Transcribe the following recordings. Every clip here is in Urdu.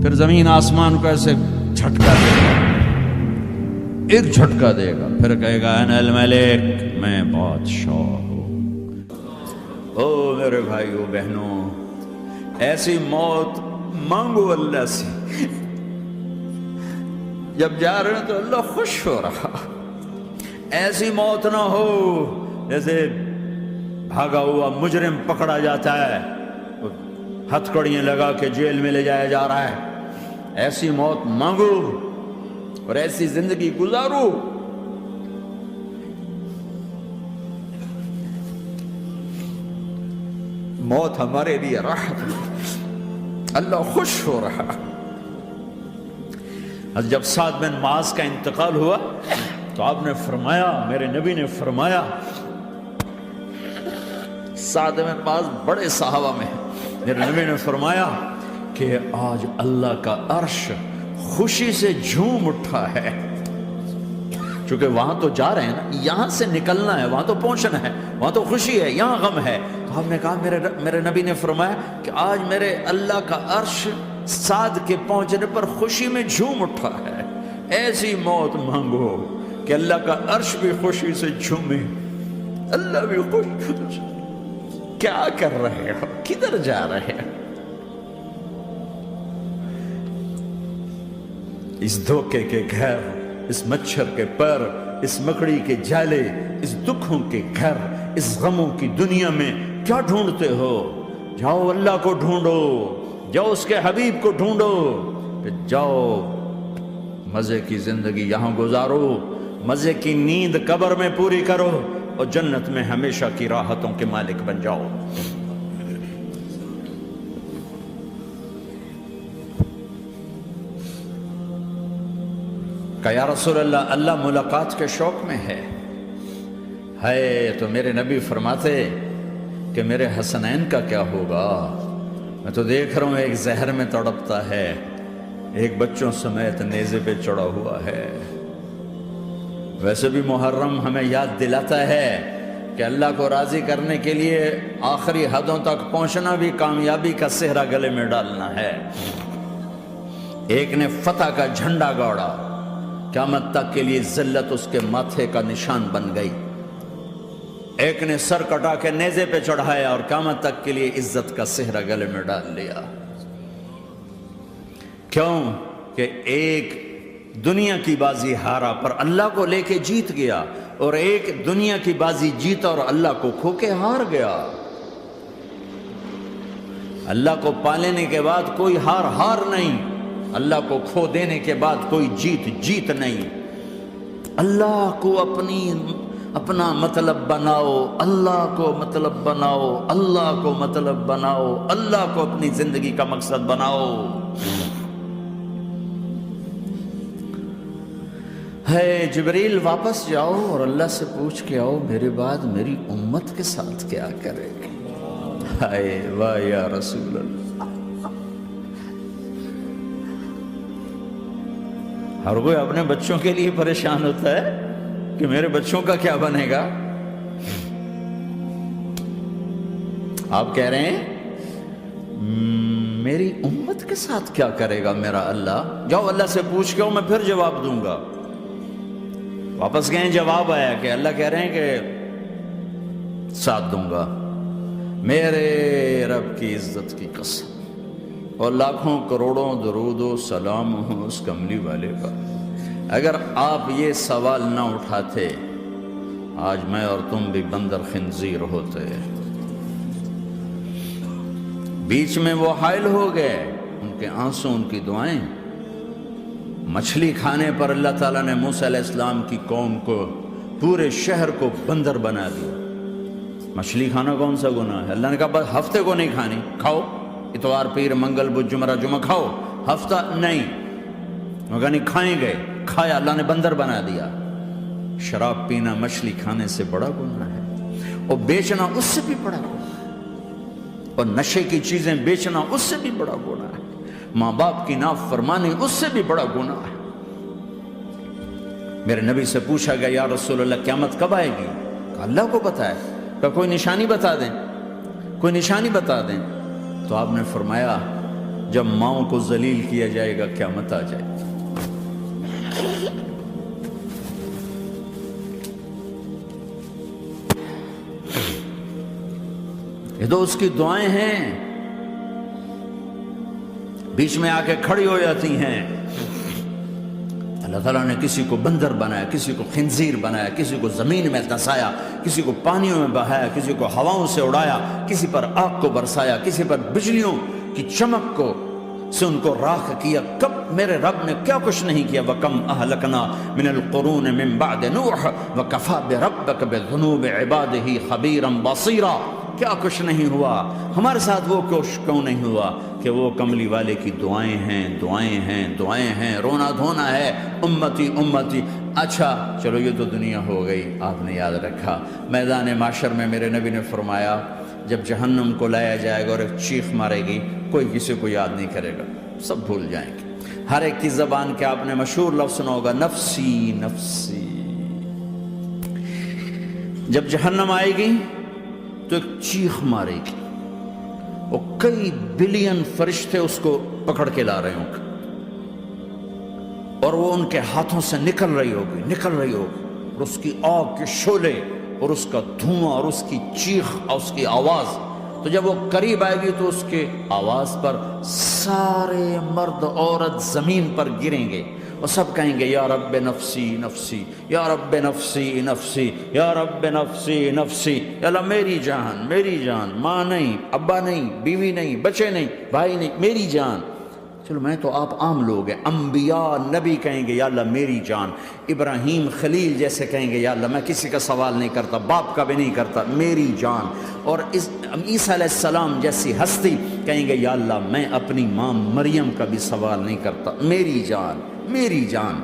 پھر زمین آسمان کو ایسے جھٹکا دے گا، ایک جھٹکا دے گا، پھر کہے گا انا الملک، میں بادشاہ ہوں۔ او میرے بھائیو بہنوں، ایسی موت مانگو اللہ سے، جب جا رہے ہیں تو اللہ خوش ہو رہا۔ ایسی موت نہ ہو جیسے بھاگا ہوا مجرم پکڑا جاتا ہے، ہتھکڑیاں لگا کے جیل میں لے جایا جا رہا ہے۔ ایسی موت مانگو اور ایسی زندگی گزارو۔ موت ہمارے لیے راحت ہے، اللہ خوش ہو رہا۔ جب سعد بن معاذ کا انتقال ہوا تو آپ نے فرمایا، میرے نبی نے فرمایا، سعد بن معاذ بڑے صحابہ میں ہیں، میرے نبی نے فرمایا کہ آج اللہ کا عرش خوشی سے جھوم اٹھا ہے، چونکہ وہاں تو جا رہے ہیں نا، یہاں سے نکلنا ہے، وہاں تو پہنچنا ہے، وہاں تو خوشی ہے، یہاں غم ہے۔ تو آپ نے کہا، میرے نبی نے فرمایا کہ آج میرے اللہ کا عرش سعد کے پہنچنے پر خوشی میں جھوم اٹھا ہے۔ ایسی موت مانگو کہ اللہ کا عرش بھی خوشی سے جھومے، اللہ بھی خوش۔ کیا کر رہے ہو؟ کدھر جا رہے ہو؟ اس دھوکے کے گھر، اس مچھر کے پر، اس مکڑی کے جالے، اس دکھوں کے گھر، اس غموں کی دنیا میں کیا ڈھونڈتے ہو؟ جاؤ اللہ کو ڈھونڈو، جاؤ اس کے حبیب کو ڈھونڈو، کہ جاؤ مزے کی زندگی یہاں گزارو، مزے کی نیند قبر میں پوری کرو، اور جنت میں ہمیشہ کی راحتوں کے مالک بن جاؤ۔ کہ یا رسول اللہ، اللہ ملاقات کے شوق میں ہے۔ تو میرے نبی فرماتے کہ میرے حسنین کا کیا ہوگا؟ میں تو دیکھ رہا ہوں ایک زہر میں تڑپتا ہے، ایک بچوں سمیت نیزے پہ چڑھا ہوا ہے۔ ویسے بھی محرم ہمیں یاد دلاتا ہے کہ اللہ کو راضی کرنے کے لیے آخری حدوں تک پہنچنا بھی کامیابی کا صحرا گلے میں ڈالنا ہے۔ ایک نے فتح کا جھنڈا گاڑا، قیامت تک کے لیے ذلت اس کے ماتھے کا نشان بن گئی۔ ایک نے سر کٹا کے نیزے پہ چڑھایا اور قیامت تک کے لیے عزت کا صحرا گلے میں ڈال لیا۔ کیوں کہ ایک دنیا کی بازی ہارا پر اللہ کو لے کے جیت گیا، اور ایک دنیا کی بازی جیتا اور اللہ کو کھو کے ہار گیا۔ اللہ کو پا لینے کے بعد کوئی ہار نہیں، اللہ کو کھو دینے کے بعد کوئی جیت نہیں۔ اللہ کو اپنا مطلب بناؤ، اللہ کو مطلب بناؤ، اللہ کو مطلب بناؤ، اللہ کو اپنی زندگی کا مقصد بناؤ۔ جبریل واپس جاؤ اور اللہ سے پوچھ کے آؤ، میرے بعد میری امت کے ساتھ کیا کرے گی؟ واہ یا رسول اللہ۔ ہر کوئی اپنے بچوں کے لیے پریشان ہوتا ہے کہ میرے بچوں کا کیا بنے گا۔ آپ کہہ رہے ہیں میری امت کے ساتھ کیا کرے گا میرا اللہ؟ جاؤ اللہ سے پوچھ کے میں پھر جواب دوں گا۔ واپس گئے، جواب آیا کہ اللہ کہہ رہے ہیں کہ ساتھ دوں گا، میرے رب کی عزت کی قسم، اور لاکھوں کروڑوں درود و سلام ہوں اس کملی والے کا۔ اگر آپ یہ سوال نہ اٹھاتے، آج میں اور تم بھی بندر خنزیر ہوتے۔ بیچ میں وہ حائل ہو گئے، ان کے آنسو، ان کی دعائیں۔ مچھلی کھانے پر اللہ تعالیٰ نے موسیٰ علیہ السلام کی قوم کو، پورے شہر کو بندر بنا دیا۔ مچھلی کھانا کون سا گناہ ہے؟ اللہ نے کہا بس ہفتے کو نہیں کھانی، کھاؤ، اتوار پیر منگل بدھ جمعہ کھاؤ، ہفتہ نہیں۔ مگر نہیں کھائیں گے، کھایا، اللہ نے بندر بنا دیا۔ شراب پینا مچھلی کھانے سے بڑا گناہ ہے، اور بیچنا اس سے بھی بڑا گناہ ہے، اور نشے کی چیزیں بیچنا اس سے بھی بڑا گناہ ہے، ماں باپ کی نافرمانی اس سے بھی بڑا گناہ ہے۔ میرے نبی سے پوچھا گیا یا رسول اللہ قیامت کب آئے گی؟ کہا اللہ کو پتہ ہے۔ کہا کوئی نشانی بتا دیں، کوئی نشانی بتا دیں۔ تو آپ نے فرمایا جب ماؤں کو ذلیل کیا جائے گا قیامت آ جائے گی۔ یہ تو اس کی دعائیں ہیں، بیچ میں آ کے کھڑی ہو جاتی ہیں۔ اللہ تعالیٰ نے کسی کو بندر بنایا، کسی کو خنزیر بنایا، کسی کو زمین میں دھسایا، کسی کو پانیوں میں بہایا، کسی کو ہواؤں سے اڑایا، کسی پر آگ کو برسایا، کسی پر بجلیوں کی چمک کو سے ان کو راکھ کیا۔ کب میرے رب نے کیا کچھ نہیں کیا۔ وَكَمْ أَهْلَكْنَا مِنَ الْقُرُونِ مِن بَعْدِ نُوحٍ وَكَفَىٰ بِرَبِّكَ بِذُنُوبِ عِبَادِهِ خَبِيرًا بَصِيرًا۔ کیا کچھ نہیں ہوا ہمارے ساتھ، وہ کچھ کیوں نہیں ہوا کہ وہ کملی والے کی دعائیں ہیں، دعائیں ہیں، دعائیں ہیں، رونا دھونا ہے، امتی امتی۔ اچھا چلو یہ تو دنیا ہو گئی، آپ نے یاد رکھا میدان معاشر میں میرے نبی نے فرمایا جب جہنم کو لایا جائے گا اور ایک چیخ مارے گی، کوئی کسی کو یاد نہیں کرے گا، سب بھول جائیں گے۔ ہر ایک کی زبان کے آپ نے مشہور لفظ سنا ہوگا، نفسی نفسی۔ جب جہنم آئے گی تو ایک چیخ مارے گی، اور کئی بلین فرشتے اس کو پکڑ کے لا رہے ہوں گے، اور وہ ان کے ہاتھوں سے نکل رہی ہوگی اور اس کی آگ کے شعلے اور اس کا دھواں اور اس کی چیخ اور اس کی آواز، تو جب وہ قریب آئے گی تو اس کے آواز پر سارے مرد عورت زمین پر گریں گے اور سب کہیں گے یا رب نفسی نفسی، یا رب نفسی نفسی، یا رب نفسی نفسی، یا اللہ میری جان میری جان، ماں نہیں، ابا نہیں، بیوی نہیں، بچے نہیں، بھائی نہیں، میری جان۔ چلو میں تو آپ عام لوگ ہیں، انبیاء نبی کہیں گے یا اللہ میری جان، ابراہیم خلیل جیسے کہیں گے یا اللہ میں کسی کا سوال نہیں کرتا، باپ کا بھی نہیں کرتا، میری جان۔ اور عیسیٰ علیہ السلام جیسی ہستی کہیں گے یا اللہ میں اپنی ماں مریم کا بھی سوال نہیں کرتا، میری جان میری جان۔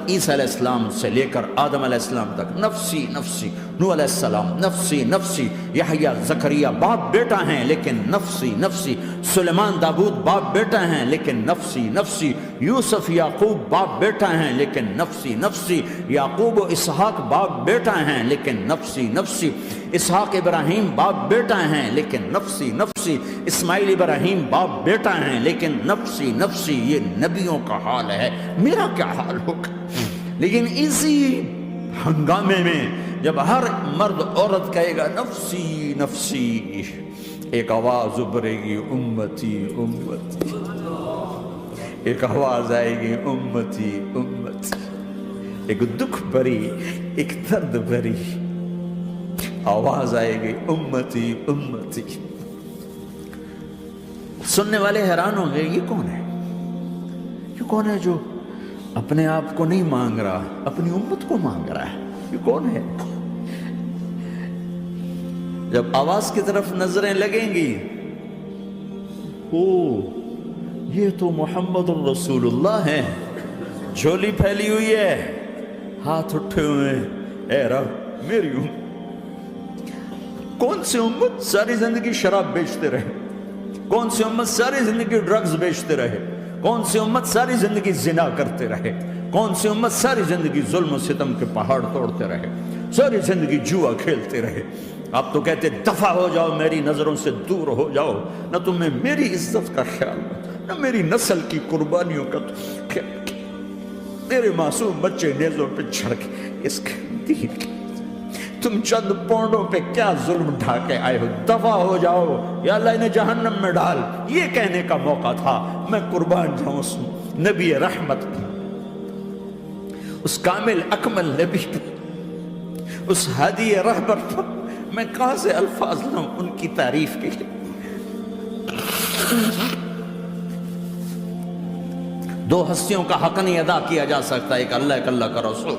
عیسیٰ علیہ السلام سے لے کر آدم علیہ السلام تک نفسی نفسی، نوح علیہ السلام نفسی نفسی، یحییٰ زکریا باپ بیٹا ہیں لیکن نفسی نفسی، سلیمان داؤد باپ بیٹا ہیں لیکن نفسی نفسی، یوسف یعقوب باپ بیٹا ہیں لیکن نفسی نفسی، یعقوب و اسحاق باپ بیٹا ہیں لیکن نفسی نفسی، اسحاق ابراہیم باپ بیٹا ہیں لیکن نفسی نفسی، اسماعیل ابراہیم باپ بیٹا ہیں لیکن نفسی نفسی۔ یہ نبیوں کا حال ہے، میرا کیا حال ہوگا؟ لیکن اسی ہنگامے میں جب ہر مرد عورت کہے گا نفسی نفسی، ایک آواز ابھرے گی امتی امتی، ایک آواز آئے گی امتی امتی، ایک دکھ بھری ایک درد بھری آواز آئے گی امتی امتی۔ سننے والے حیران ہوں گے یہ کون ہے، یہ کون ہے جو اپنے آپ کو نہیں مانگ رہا، اپنی امت کو مانگ رہا ہے، یہ کون ہے؟ جب آواز کی طرف نظریں لگیں گی، او یہ تو محمد الرسول اللہ ہے، جھولی پھیلی ہوئی ہے، ہاتھ اٹھے ہوئے ہیں، اے رب میری امت۔ کون سی امت ساری زندگی شراب بیچتے رہے، کون سی امت ساری زندگی ڈرگز بیچتے رہے، کون سی امت ساری زندگی زنا کرتے رہے، کون سی امت ساری زندگی ظلم و ستم کے پہاڑ توڑتے رہے، ساری زندگی جوا کھیلتے رہے۔ آپ تو کہتے دفع ہو جاؤ، میری نظروں سے دور ہو جاؤ، نہ تمہیں میری عزت کا خیال، نہ میری نسل کی قربانیوں کا خیال، میرے معصوم بچے نیزوں پہ چڑھ کے اس کے دین کی تم چند پونڈوں پہ کیا ظلم ڈھا کے آئے ہو، دفع ہو جاؤ یا اللہ انہیں جہنم میں ڈال۔ یہ کہنے کا موقع تھا، میں قربان جاؤں اس نبی رحمت کی، اس کامل اکمل نبی پر، اس ہادی رہبر پر میں کہاں سے الفاظ لوں ان کی تعریف کے لیے۔ دو ہستیوں کا حق نہیں ادا کیا جا سکتا، ایک اللہ ایک اللہ کا رسول،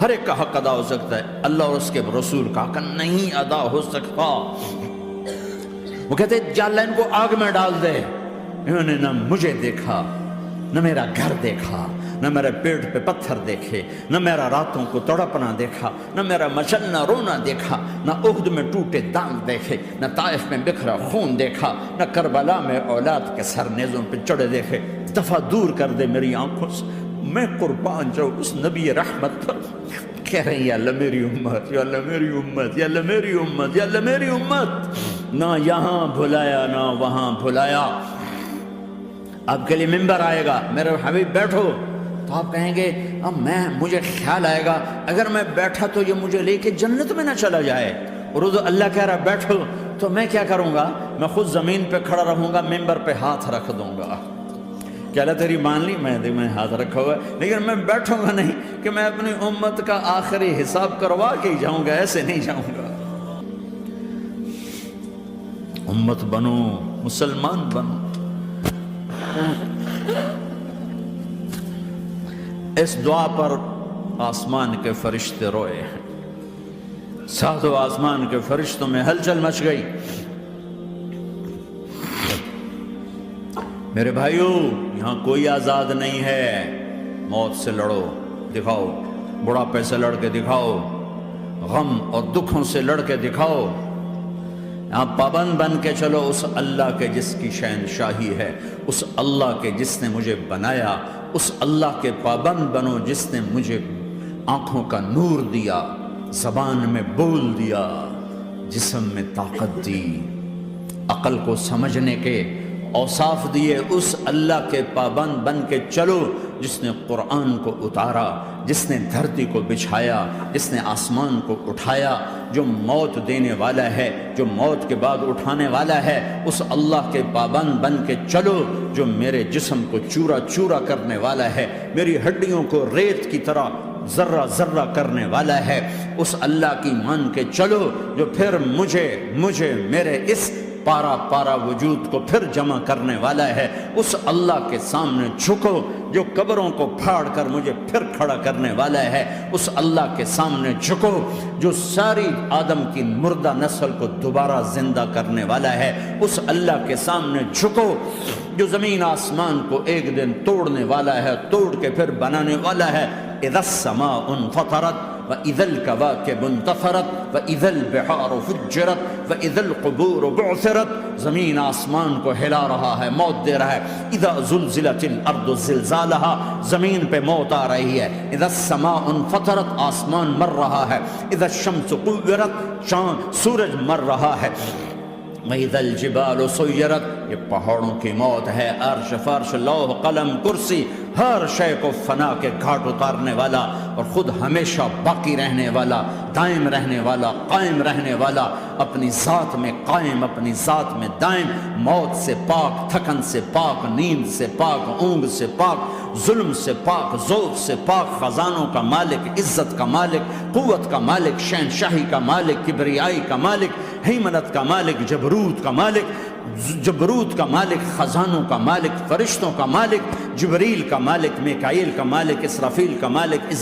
ہر ایک کا حق ادا ہو سکتا ہے، اللہ اور اس کے رسول کا حق نہیں ادا ہو سکتا۔ وہ کہتے جا اللہ ان کو آگ میں ڈال دے، انہوں نے نہ مجھے دیکھا، نہ میرا گھر دیکھا، نہ میرے پیٹ پہ پتھر دیکھے، نہ میرا راتوں کو تڑپنا دیکھا، نہ میرا مچلنا رونا دیکھا، نہ احد میں ٹوٹے دانت دیکھے، نہ طائف میں بکھرا خون دیکھا، نہ کربلا میں اولاد کے سر نیزوں پہ چڑھے دیکھے۔ دفعہ دور کر دے میری آنکھوں سے، میں قربان جاؤں اس نبی رحمت پر۔ کہہ رہے ہیں یا اللہ میری امت، یا اللہ میری امت، یا اللہ میری امت، یا اللہ میری امت، نہ یہاں بھلایا نہ وہاں بھلایا۔ آپ کے لیے ممبر آئے گا، میرے حبیب بیٹھو، تو آپ کہیں گے اب مجھے خیال آئے گا اگر میں بیٹھا تو یہ مجھے لے کے جنت میں نہ چلا جائے، اور اللہ کہہ رہا بیٹھو، تو میں کیا کروں گا؟ میں خود زمین پہ کھڑا رہوں گا، ممبر پہ ہاتھ رکھ دوں گا کہ اللہ تیری مان لی، میں ہاتھ رکھا ہوا ہے، لیکن میں بیٹھوں گا نہیں کہ میں اپنی امت کا آخری حساب کروا کے ہی جاؤں گا، ایسے نہیں جاؤں گا۔ امت بنو، مسلمان بنو۔ اس دعا پر آسمان کے فرشتے روئے ہیں، ساتوں آسمان کے فرشتوں میں ہلچل مچ گئی۔ میرے بھائیو، یہاں کوئی آزاد نہیں ہے، موت سے لڑو، دکھاؤ، بڑھاپے سے لڑ کے دکھاؤ، غم اور دکھوں سے لڑ کے دکھاؤ، یہاں پابند بن کے چلو اس اللہ کے جس کی شہنشاہی ہے، اس اللہ کے جس نے مجھے بنایا، اس اللہ کے پابند بنو جس نے مجھے آنکھوں کا نور دیا، زبان میں بول دیا، جسم میں طاقت دی، عقل کو سمجھنے کے اوصاف دیے، اس اللہ کے پابند بن کے چلو جس نے قرآن کو اتارا، جس نے دھرتی کو بچھایا، جس نے آسمان کو اٹھایا، جو موت دینے والا ہے، جو موت کے بعد اٹھانے والا ہے، اس اللہ کے پابند بن کے چلو جو میرے جسم کو چورا چورا کرنے والا ہے، میری ہڈیوں کو ریت کی طرح ذرہ ذرہ کرنے والا ہے، اس اللہ کی مان کے چلو جو پھر مجھے میرے اس پارا پارا وجود کو پھر جمع کرنے والا ہے، اس اللہ کے سامنے جھکو جو قبروں کو پھاڑ کر مجھے پھر کھڑا کرنے والا ہے، اس اللہ کے سامنے جھکو جو ساری آدم کی مردہ نسل کو دوبارہ زندہ کرنے والا ہے، اس اللہ کے سامنے جھکو جو زمین آسمان کو ایک دن توڑنے والا ہے، توڑ کے پھر بنانے والا ہے۔ اذا السماء انفطرت وَإِذَا الْكَوَاكِبُ انتَثَرَتْ وَإِذَا الْبِحَارُ فُجِّرَتْ وَإِذَا الْقُبُورُ بُعْثِرَتْ، زمین آسمان کو ہلا رہا ہے، موت دے رہا ہے۔ اِذَا زُلْزِلَتِ الْأَرْضُ زِلْزَالَهَا، زمین پہ موت آ رہی ہے۔ اِذَا السَّمَاءُ انفطرت، آسمان مر رہا ہے۔ اِذَا الشَّمْسُ كُوِّرَتْ، سورج مر رہا ہے۔ وَإِذَا الْجِبَالُ سُيِّرَتْ، یہ پہاڑوں کی موت ہے۔ عرش فرش لوح قلم کرسی، ہر شے کو فنا کے گھاٹ اتارنے والا اور خود ہمیشہ باقی رہنے والا، دائم رہنے والا، قائم رہنے والا، اپنی ذات میں قائم، اپنی ذات میں دائم، موت سے پاک، تھکن سے پاک، نیند سے پاک، اونگ سے پاک، ظلم سے پاک، ذوق سے پاک، خزانوں کا مالک، عزت کا مالک، قوت کا مالک، شہنشاہی کا مالک، کبریائی کا مالک، ہیمنت کا مالک، جبروت کا مالک، خزانوں کا مالک، فرشتوں کا مالک، جبریل کا مالک، میکائیل کا مالک، اسرافیل کا مالک،